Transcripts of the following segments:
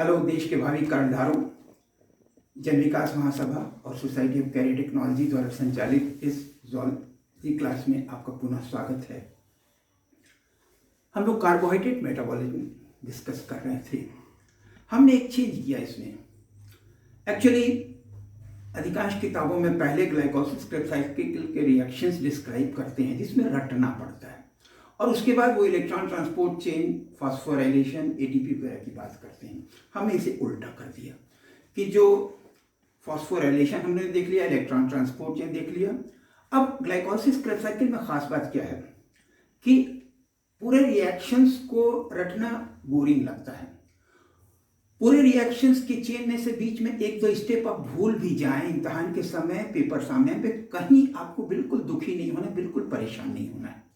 Hello देश के भावी कर्णधारों, जन विकास महासभा और सोसाइटी ऑफ कैरियर टेक्नोलॉजी द्वारा संचालित इस जूलॉजी क्लास में आपका पुनः स्वागत है। हम लोग कार्बोहाइड्रेट मेटाबॉलिज्म डिस्कस कर रहे थे। हमने एक चीज किया इसमें, एक्चुअली अधिकांश किताबों में पहले ग्लाइकोलिसिस क्रेब्स साइकिल के रिएक्शंस डिस्क्राइब करते हैं जिसमें रटना पड़ता है, और उसके बाद वो electron transport chain, phosphorylation, ATP वगैरह की बात करते हैं। हमने इसे उल्टा कर दिया कि जो फास्फोराइलेशन हमने देख लिया, इलेक्ट्रॉन ट्रांसपोर्ट चेन देख लिया। अब ग्लाइकोलिसिस क्रेब्स साइकिल में खास बात क्या है कि पूरे रिएक्शंस को रटना बोरिंग लगता है। पूरे रिएक्शंस की चेन में से बीच में एक दो स्टेप आप भूल भी जाएं इम्तहान के समय, पेपर सामने पे, कहीं आपको बिल्कुल दुखी नहीं होना, बिल्कुल परेशान नहीं होना है।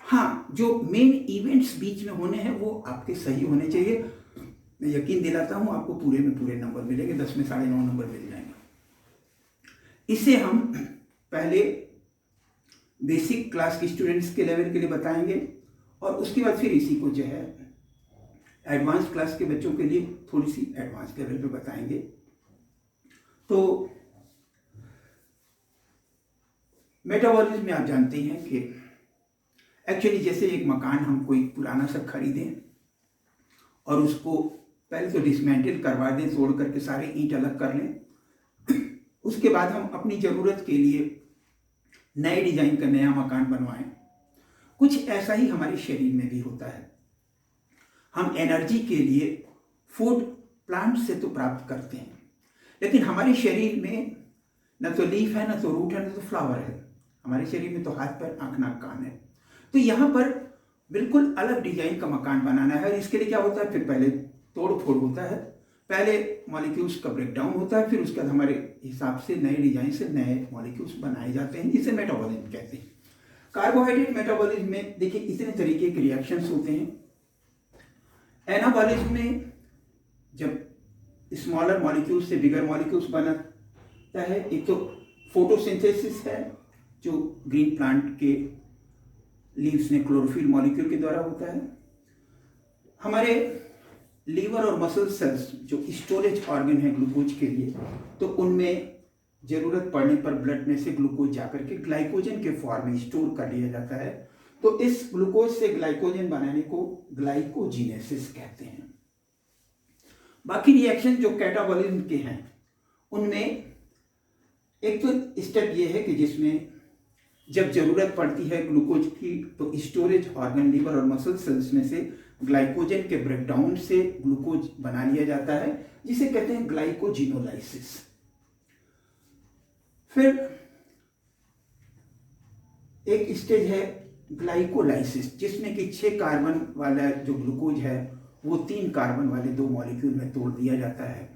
हाँ, जो मेन इवेंट्स बीच में होने हैं वो आपके सही होने चाहिए। मैं यकीन दिलाता हूं आपको पूरे में पूरे नंबर मिलेंगे, 10 में 9.5 नंबर मिल जाएंगे। इसे हम पहले बेसिक क्लास के स्टूडेंट्स के लेवल के लिए बताएंगे और उसके बाद फिर इसी को जो है एडवांस क्लास के बच्चों के लिए थोड़ी सी एडवांस लेवल पे बताएंगे। तो मेटाबॉलिज्म में आप जानते हैं कि एक्चुअली जैसे एक मकान हम कोई पुराना सा खरीदें और उसको पहले तो डिसमेंटल करवा दें, तोड़ करके सारे ईंट अलग कर लें, उसके बाद हम अपनी ज़रूरत के लिए नए डिजाइन का नया मकान बनवाएं। कुछ ऐसा ही हमारे शरीर में भी होता है। हम एनर्जी के लिए फूड प्लांट से तो प्राप्त करते हैं, लेकिन हमारे शरीर में न तो लीफ है, न तो रूट है, न तो फ्लावर है। हमारे शरीर में तो हाथ पैर, आंख नाक कान है। तो यहाँ पर बिल्कुल अलग डिजाइन का मकान बनाना है। इसके लिए क्या होता है, फिर पहले तोड़ फोड़ होता है, पहले मॉलिक्यूल्स का ब्रेकडाउन होता है, फिर उसके बाद हमारे हिसाब से नए डिजाइन से नए मॉलिक्यूल्स बनाए जाते हैं। इसे मेटाबॉलिज्म कहते हैं। कार्बोहाइड्रेट मेटाबॉलिज्म में देखिए इतने तरीके के रिएक्शंस होते हैं। एनाबॉलिज्म में जब स्मॉलर मॉलिक्यूल्स से बिगर मॉलिक्यूल्स बनता है, एक तो फोटोसिंथेसिस है जो ग्रीन प्लांट के लीव्स में क्लोरोफिल मॉलिक्यूल के द्वारा होता है। हमारे लीवर और मसल सेल्स जो स्टोरेज ऑर्गन है ग्लूकोज के लिए, तो उनमें जरूरत पड़ने पर ब्लड में से ग्लूकोज जाकर के ग्लाइकोजन के फॉर्म में स्टोर कर लिया जाता है। तो इस ग्लूकोज से ग्लाइकोजन बनाने को ग्लाइकोजीनेसिस कहते हैं। बाकी रिएक्शन जो कैटाबॉलिज्म के हैं उनमें एक तो स्टेप ये है कि जिसमें जब जरूरत पड़ती है ग्लूकोज की, तो स्टोरेज ऑर्गन लीवर और मसल सेल्स में से ग्लाइकोजन के ब्रेकडाउन से ग्लूकोज बना लिया जाता है, जिसे कहते हैं ग्लाइकोजिनोलाइसिस। फिर एक स्टेज है ग्लाइकोलाइसिस, जिसमें कि 6 कार्बन वाला जो ग्लूकोज है वो 3 कार्बन वाले 2 मॉलिक्यूल में तोड़ दिया जाता है।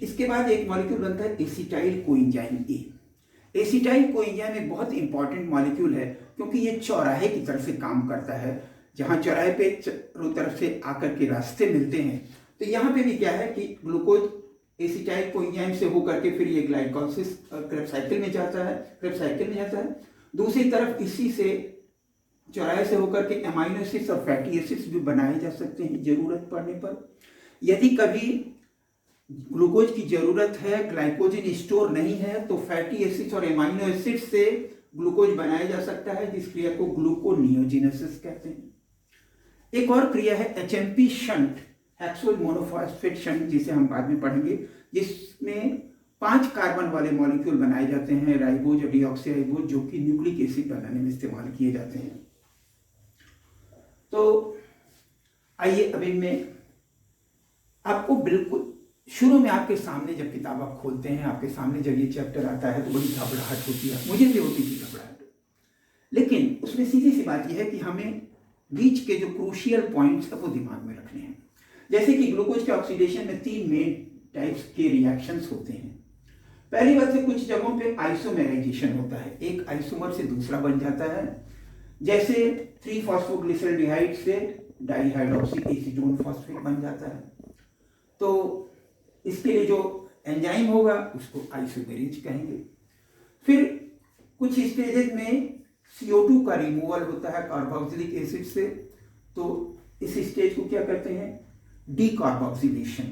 इसके बाद एक मॉलिक्यूल बनता है acetyl coenzyme A. Acetyl coenzyme एक बहुत इंपॉर्टेंट मॉलिक्यूल है, क्योंकि ये चौराहे की तरह से काम करता है। जहां चौराहे पे चारों तरफ से आकर के रास्ते मिलते हैं, तो यहाँ पे भी क्या है कि ग्लूकोज एसिटाइल कोएंजाइम से होकर के फिर ये ग्लाइकोलिसिस क्रेब्स साइकिल में जाता है। दूसरी तरफ इसी से चौराहे से होकर के एमाइनो एसिड्स और फैटी एसिड्स भी बनाए जा सकते हैं जरूरत पड़ने पर। यदि कभी ग्लूकोज की जरूरत है, ग्लाइकोजन स्टोर नहीं है, तो फैटी एसिड्स और एमाइनो एसिड्स से ग्लूकोज बनाया जा सकता है, जिस क्रिया को ग्लूकोनियोजेनेसिस कहते हैं। एक और क्रिया है एचएमपी शंट, हेक्सोल मोनोफॉस्फेट शंट, जिसे हम बाद में पढ़ेंगे, जिसमें 5 कार्बन वाले मॉलिक्यूल बनाए जाते हैं, राइबोज और डीऑक्सीराइबोज, जो कि न्यूक्लिक एसिड बनाने में इस्तेमाल किए जाते हैं। तो आइए अब इनमें आपको बिल्कुल शुरू में आपके सामने जब किताब आप खोलते हैं, आपके सामने जब ये चैप्टर आता है तो बड़ी घबराहट होती है। मुझे भी होती थी घबराहट, लेकिन उसमें सीधी सी बात यह है कि हमें बीच के जो क्रूशियल पॉइंट्स है वो दिमाग में रखने हैं। जैसे कि ग्लूकोज के ऑक्सीडेशन में 3 मेन टाइप्स के रिएक्शंस होते हैं। पहली बात है, कुछ जगहों पे आइसोमेराइजेशन होता है, एक आइसोमर से दूसरा बन जाता है। जैसे 3-फॉस्फोग्लिसरॉल्डिहाइड से डाइहाइड्रोक्सी एसीटोन फॉस्फेट बन जाता है। तो इसके लिए जो एंजाइम होगा उसको आइसोमेरेज कहेंगे। फिर कुछ स्टेजेस में CO2 का रिमूवल होता है कार्बोक्सिलिक एसिड से, तो इस स्टेज को क्या कहते हैं? डीकार्बोक्सिलेशन।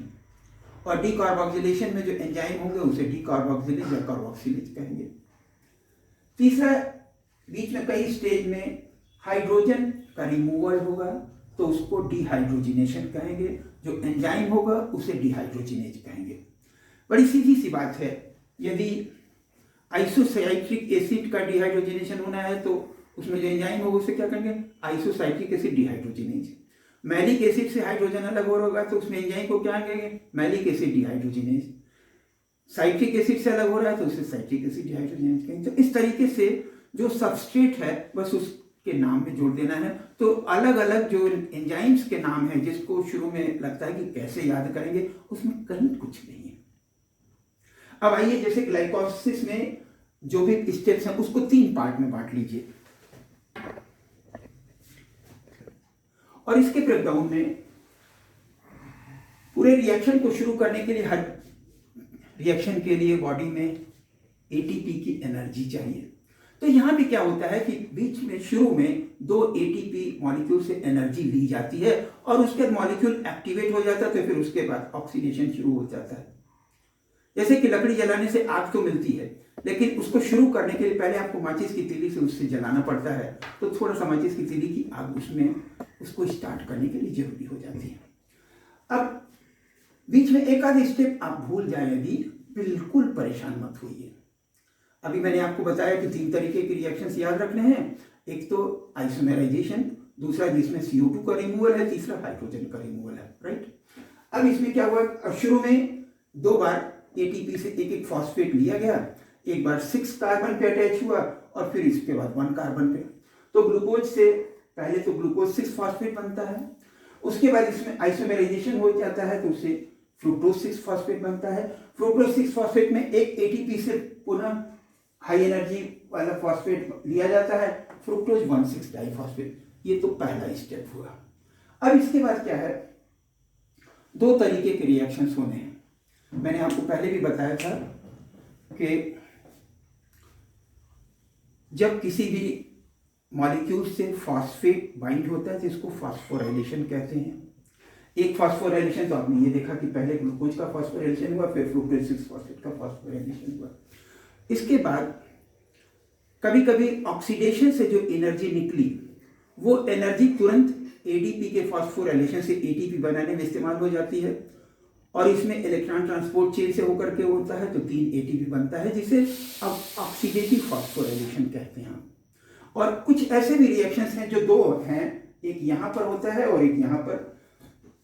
और डीकार्बोक्सिलेशन में जो एंजाइम होंगे उसे डीकार्बोक्सिलेज या कार्बोक्सिलेज कहेंगे। तीसरा, बीच में कई स्टेज में हाइड्रोजन का रिमूवल होगा तो उसको डिहाइड्रोजिनेशन कहेंगे, जो एंजाइम होगा उसे डिहाइड्रोजिनेज कहेंगे। बड़ी सीधी सी बात है, यदि आइसोसाइट्रिक एसिड का डिहाइड्रोजिनेशन होना है तो उसमें जो एंजाइम होगा उसे क्या कहेंगे? आइसोसाइट्रिक एसिड डिहाइड्रोजिनेज। मैलिक एसिड से हाइड्रोजन अलग हो रहा होगा तो उसमें एंजाइम को क्या कहेंगे? Malic acid dehydrogenase. Citric acid से अलग हो रहा है तो उसे साइट्रिक एसिड डिहाइड्रोजिनेज कहेंगे। तो इस तरीके से जो सबस्ट्रेट है बस उसके नाम में जोड़ देना है। तो अलग अलग जो एंजाइम्स के नाम है जिसको शुरू में लगता है कि कैसे याद करेंगे, उसमें कहीं कुछ नहीं है। अब आइए, जैसे ग्लाइकोलाइसिस में जो भी स्टेप्स हैं उसको 3 पार्ट में बांट लीजिए और इसके ब्रेकडाउन में पूरे रिएक्शन को शुरू करने के लिए, हर रिएक्शन के लिए बॉडी में एटीपी की एनर्जी चाहिए। तो यहां भी क्या होता है कि बीच में शुरू में 2 एटीपी मॉलिक्यूल से एनर्जी ली जाती है और उसके बाद मॉलिक्यूल एक्टिवेट हो जाता है, तो फिर उसके बाद ऑक्सीडेशन शुरू हो जाता है। जैसे कि लकड़ी जलाने से आग तो मिलती है, लेकिन उसको शुरू करने के लिए पहले आपको माचिस की तीली से उससे जलाना पड़ता है, तो थोड़ा सा माचिस की तीली की आग उसमें उसको स्टार्ट करने के लिए जरूरी हो जाती है। अब बीच में एक आध स्टेप आप भूल जाए यदि, बिल्कुल परेशान मत होइए। अभी मैंने आपको बताया कि 3 तरीके के रिएक्शंस याद रखने हैं। एक तो आइसोमेराइजेशन, दूसरा जिसमें CO2 का रिमूवल है, तीसरा हाइड्रोजन का रिमूवल है, राइट। अब इसमें क्या हुआ? अब शुरू में 2 बार एटीपी से एक फॉस्फेट लिया गया, एक बार 6 कार्बन पे अटैच हुआ और फिर इसके बाद 1 कार्बन पे। तो ग्लूकोज से पहले तो ग्लूकोज 6 फॉस्फेट बनता है, उसके बाद इसमें आइसोमेराइजेशन हो जाता है तो उससे फ्रुक्टोज 6 फॉस्फेट बनता है। फ्रुक्टोज 6 फॉस्फेट में एक एटीपी से पुनः हाई एनर्जी वाला फॉस्फेट लिया जाता है, फ्रुक्टोज 1,6 डाइफॉस्फेट। ये तो पहला स्टेप हुआ। अब इसके बाद क्या है? 2 तरीके के रिएक्शंस होने हैं। मैंने आपको पहले भी बताया था कि जब किसी भी मॉलिक्यूल से फॉस्फेट बाइंड होता है तो इसको फॉस्फोराइलेशन कहते हैं। एक फॉस्फोराइलेशन तो आपने ये देखा कि पहले ग्लूकोज का फॉस्फोराइलेशन हुआ, फिर फ्रुक्टोज 6 फॉस्फेट का फॉस्फोराइलेशन हुआ। इसके बाद कभी कभी ऑक्सीडेशन से जो एनर्जी निकली वो एनर्जी तुरंत एडीपी के फॉस्फोराइलेशन से एटीपी बनाने में इस्तेमाल हो जाती है और इसमें इलेक्ट्रॉन ट्रांसपोर्ट चेन से होकर के होता है तो 3 एटीपी बनता है, जिसे अब ऑक्सीडेटिव फॉस्फोराइलेशन कहते हैं। और कुछ ऐसे भी रिएक्शंस हैं जो 2 हैं, एक यहाँ पर होता है और एक यहाँ पर,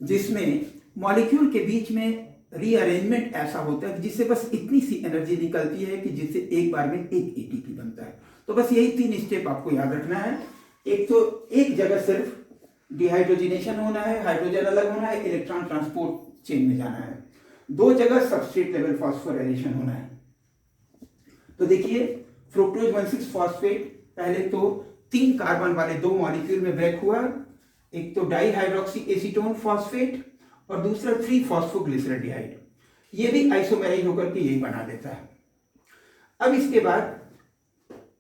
जिसमें मॉलिक्यूल के बीच में रीअरेंजमेंट ऐसा होता है जिससे बस इतनी सी एनर्जी निकलती है कि जिससे एक बार में 1 एटीपी बनता है। तो बस यही 3 स्टेप आपको याद रखना है। एक तो एक जगह सिर्फ डिहाइड्रोजिनेशन होना है, हाइड्रोजन अलग होना है, इलेक्ट्रॉन ट्रांसपोर्ट चेन में जाना है। 2 जगह सबस्ट्रेट लेवल फॉस्फोराइलेशन होना है। तो देखिए, फ्रुक्टोज 1,6 फॉस्फेट पहले तो 3 कार्बन वाले 2 मॉलिक्यूल में ब्रेक हुआ, एक तो डाइहाइड्रोक्सी एसीटोन फॉस्फेट और दूसरा 3 फॉस्फोग्लिसराल्डिहाइड। ये भी आइसोमेराइज होकर के यही बना देता है। अब इसके बाद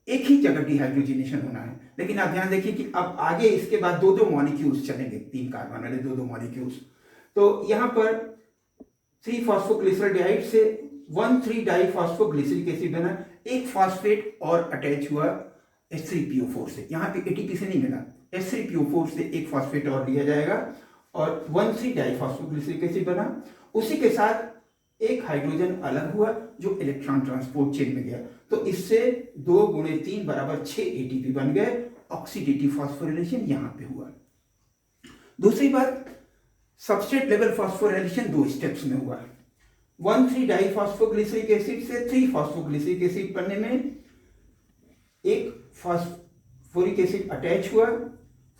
एक ही जगह डिहाइड्रोजिनेशन होना है, लेकिन आप ध्यान देखिए कि अब आगे इसके बाद 2-2 मॉलिक्यूल्स चलेंगे, 3 कार्बन वाले 2-2 मॉलिक्यूल्स। तो यहां पर 3 फॉस्फोग्लिसराल्डिहाइड से 1,3 डाइफॉस्फोग्लिसरिक एसिड बना, एक फॉस्फेट और अटैच हुआ H3PO4 से। यहां पे एटीपी से नहीं मिला, H3PO4 से एक फॉस्फेट और लिया जाएगा और 1,3 डाइफॉस्फोग्लिसरिक एसिड बना। उसी के साथ एक हाइड्रोजन अलग हुआ जो इलेक्ट्रॉन ट्रांसपोर्ट चेन में गया, तो इससे 2 × 3 = 6 एटीपी बन गए। ऑक्सीडेटिव फॉस्फोराइलेशन यहां पे हुआ। दूसरी बात, सबस्ट्रेट लेवल फॉस्फोराइलेशन 2 स्टेप्स में हुआ। 1,3 डाइफॉस्फोग्लिसरिक एसिड से 3 फॉस्फोग्लिसरिक एसिड बनने में एक फॉस्फोरिक एसिड अटैच हुआ,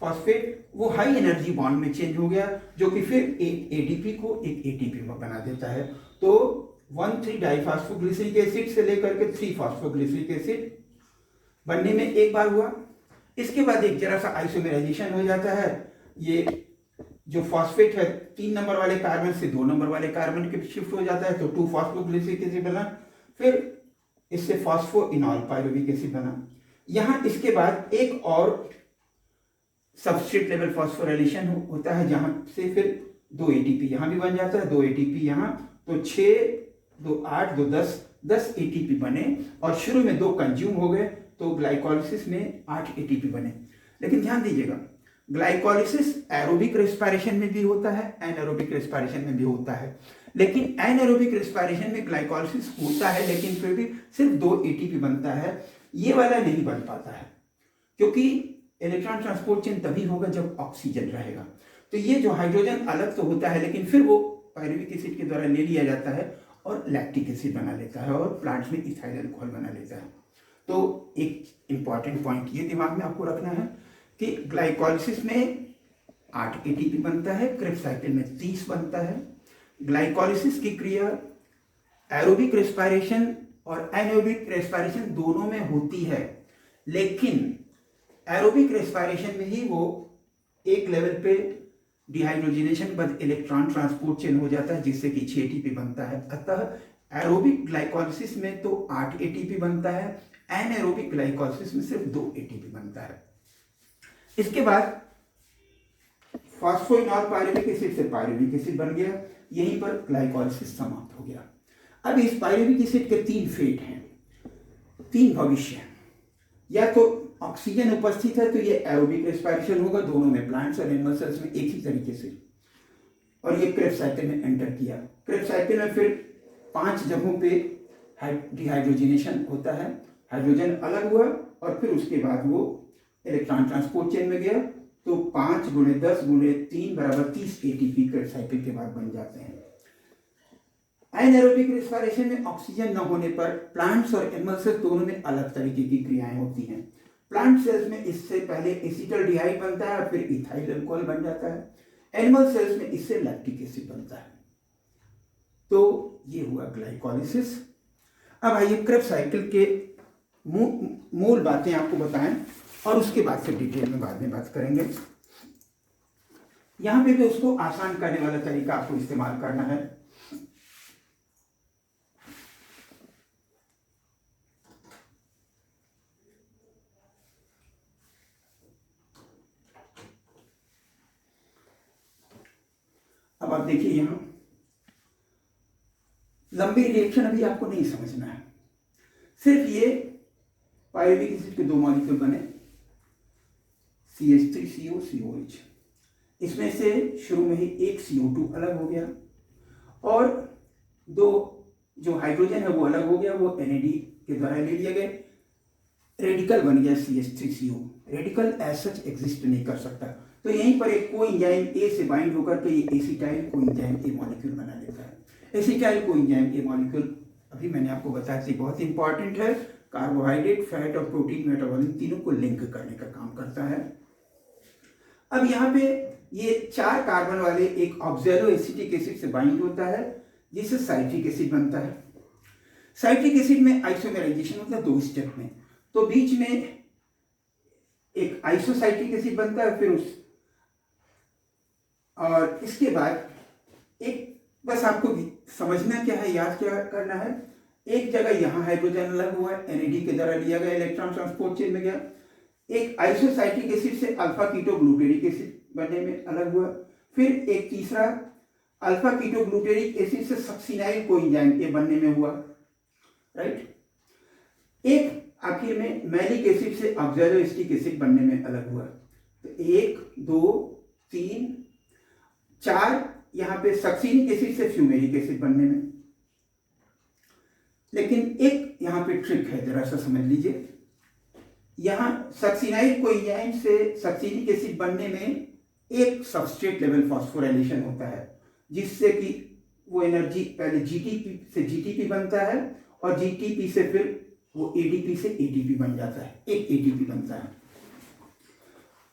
फॉस्फेट, वो हाई एनर्जी बॉन्ड में चेंज हो गया जो कि फिर एक एडीपी को एक एटीपी में बना देता है। तो 1,3 डाइफॉस्फोग्लिसरिक एसिड से लेकर के 3 फॉस्फोग्लिसरिक एसिड बनने में एक बार हुआ। इसके बाद एक जरा सा आइसोमेराइजेशन हो जाता है। ये जो फॉस्फेट है 3 नंबर वाले कार्बन से 2 नंबर वाले कार्बन के शिफ्ट हो जाता है, तो 2 फॉस्फोग्लिसरिक एसिड बना, फिर इससे फॉस्फोइनॉल पायरुविक एसिड बना। यहां इसके बाद एक और सबस्ट्रेट लेवल फॉस्फोराइलेशन होता है, जहां से फिर 2 एटीपी यहाँ भी बन जाता है, 2 एटीपी यहाँ, तो 6 2 8 2 10 एटीपी बने, और शुरू में 2 कंज्यूम हो गए, तो ग्लाइकोलिसिस में 8 एटीपी बने। लेकिन ध्यान दीजिएगा, ग्लाइकोलिसिस एरोबिक रेस्पिरेशन में भी होता है, एनारोबिक रेस्पिरेशन में भी होता है। लेकिन एनारोबिक रेस्पिरेशन में ग्लाइकोलिसिस होता है, लेकिन फिर भी सिर्फ 2 एटीपी बनता है, ये वाला नहीं बन पाता है, क्योंकि इलेक्ट्रॉन ट्रांसपोर्ट चेन तभी होगा जब ऑक्सीजन रहेगा। तो ये जो हाइड्रोजन अलग तो होता है, लेकिन फिर वो पायरुविक एसिड के द्वारा ले लिया जाता है और लैक्टिक एसिड बना लेता है, और प्लांट्स में इथाइल अल्कोहल बना लेता है। तो एक इंपॉर्टेंट पॉइंट ये दिमाग में आपको रखना है कि ग्लाइकोलिसिस में 8 एटीपी बनता है, क्रेब्स साइकिल में 30 बनता है। ग्लाइकोलिसिस की क्रिया एरोबिक रेस्पिरेशन और एनारोबिक रेस्पिरेशन दोनों में होती है, लेकिन एरोबिक रेस्पिरेशन में ही वो एक लेवल पे डिहाइड्रोजनेशन के बाद इलेक्ट्रॉन ट्रांसपोर्ट चेन हो जाता है, जिससे कि 6 एटीपी बनता है। अतः एरोबिक ग्लाइकोलिसिस में तो 8 एटीपी बनता है, एनारोबिक ग्लाइकोलिसिस में सिर्फ 2 एटीपी बनता है। इसके बाद फॉस्फोइनॉल पायरुविक एसिड से पायरुविक एसिड बन गया, यहीं पर ग्लाइकोलिसिस समाप्त हो गया। अब इस पायरुविक एसिड के 3 फेट हैं, 3 भविष्य। या तो ऑक्सीजन उपस्थित है तो ये एरोबिक रेस्पिरेशन होगा, दोनों में, प्लांट्स और एनिमल सेल्स में एक ही तरीके से, और ये क्रेब्स साइकिल में एंटर किया। क्रेब्स साइकिल में फिर 5 जगहों पे डिहाइड्रोजनेशन होता है, हाइड्रोजन अलग हुआ, और फिर उसके बाद वो इलेक्ट्रॉन ट्रांसपोर्ट चेन में गया, तो 5 × 10 × 3 = 30 एटीपी क्रेब्स साइकिल के बाद बन जाते हैं। एनारोबिक रेस्पिरेशन में ऑक्सीजन न होने पर प्लांट्स और एनिमल सेल्स दोनों में अलग तरीके की क्रियाएं होती हैं। प्लांट सेल्स में इससे पहले एसिटल्डिहाइड बनता है, फिर इथाइल अल्कोहल बन जाता है। एनिमल सेल्स में इससे लैक्टिक एसिड बनता है। तो ये हुआ ग्लाइकोलिसिस। अब आइए क्रेब्स साइकिल के मूल बातें आपको बताएं, और उसके बाद से डिटेल में बाद में बात करेंगे। यहां पे भी उसको आसान करने वाला तरीका आपको इस्तेमाल करना है। अब आप देखिए, यहां लंबी रिएक्शन अभी आपको नहीं समझना है, सिर्फ ये पायरुविक एसिड के 2 मॉलिक्यूल बने, CH3COCOH। इसमें से शुरू में ही एक CO2 अलग हो गया, और 2 जो हाइड्रोजन है वो अलग हो गया, वो NAD के द्वारा ले लिए गए, रेडिकल बन गया CH3CO। Radical as such exist नहीं कर सकता, तो यहीं पर एक कोएंजाइम A से बाइंड होकर के ये एसिटाइल कोएंजाइम A मॉलिक्यूल बना लेता है। एसिटाइल कोएंजाइम A मॉलिक्यूल अभी मैंने आपको बताया कि बहुत इंपॉर्टेंट है, कार्बोहाइड्रेट, फैट और प्रोटीन मेटाबॉलिज्म तीनों को लिंक करने का काम करता है। अब यहाँ पे ये 4 कार्बन वाले एक ऑक्सैलो एसिटिक एसिड से बाइंड होता है, जिससे साइट्रिक एसिड बनता है। साइट्रिक एसिड में आइसोमेराइजेशन होता है 2 स्टेप में, तो बीच में एक आइसोसाइट्रिक एसिड बनता है, फिर और इसके बाद एक, बस आपको समझना क्या है, याद क्या करना है, एक जगह यहाँ हाइड्रोजन अलग हुआ है, NAD के द्वारा लिया गया, इलेक्ट्रॉन ट्रांसपोर्ट चेन में गया, एक आइसोसाइट्रिक एसिड से अल्फा कीटोग्लूटेरिक एसिड बनने में अलग हुआ, फिर एक तीसरा अल्फा कीटोग्लूटेरिक एसिड से सक्सिनाइल कोएंजाइम A बनने में हुआ, राइट। एक आखिर में मैलिक एसिड से ऑक्सैलो एसिटिक एसिड बनने में अलग हुआ। तो 1 2 3 4 यहाँ पे सक्सिनिक एसिड से फ्यूमेरिक एसिड बनने में। लेकिन एक यहाँ पे ट्रिक है, जरा सा समझ लीजिए। यहाँ सक्सिनाइल कोएंजाइम से सक्सिनिक एसिड बनने में एक सबस्ट्रेट लेवल फॉस्फोराइलेशन होता है, जिससे कि वो एनर्जी पहले GTP से GTP बनता है, और GTP से फिर वो ADP से ATP बन जाता है, एक ATP बनता है।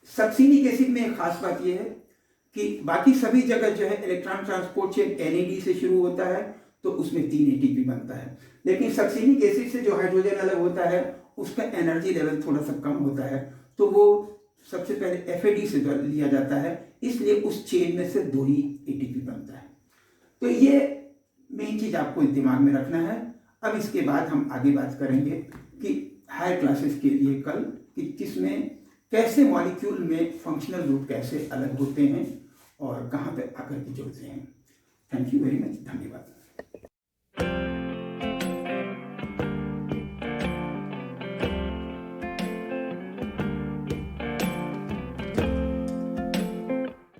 सक्सिनिक एसिड में एक खास बात यह है कि बाकी सभी जगह जो है इलेक्ट्रॉन ट्रांसपोर्ट चेन NAD से शुरू होता है, तो उसमें 3 ATP बनता है। लेकिन सक्सिनिक एसिड से जो हाइड्रोजन अलग होता है उसका एनर्जी लेवल थोड़ा सा कम होता है, तो वो सबसे पहले FAD से लिया जाता है, इसलिए उस चेन में से 2 ही ATP बनता है। तो ये मेन चीज आपको दिमाग में रखना है। अब इसके बाद हम आगे बात करेंगे कि हायर क्लासेस के लिए कल कि किसमें कैसे मॉलिक्यूल में फंक्शनल ग्रुप कैसे अलग होते हैं और कहाँ पे आकर के जुड़ते हैं। थैंक यू वेरी मच, धन्यवाद।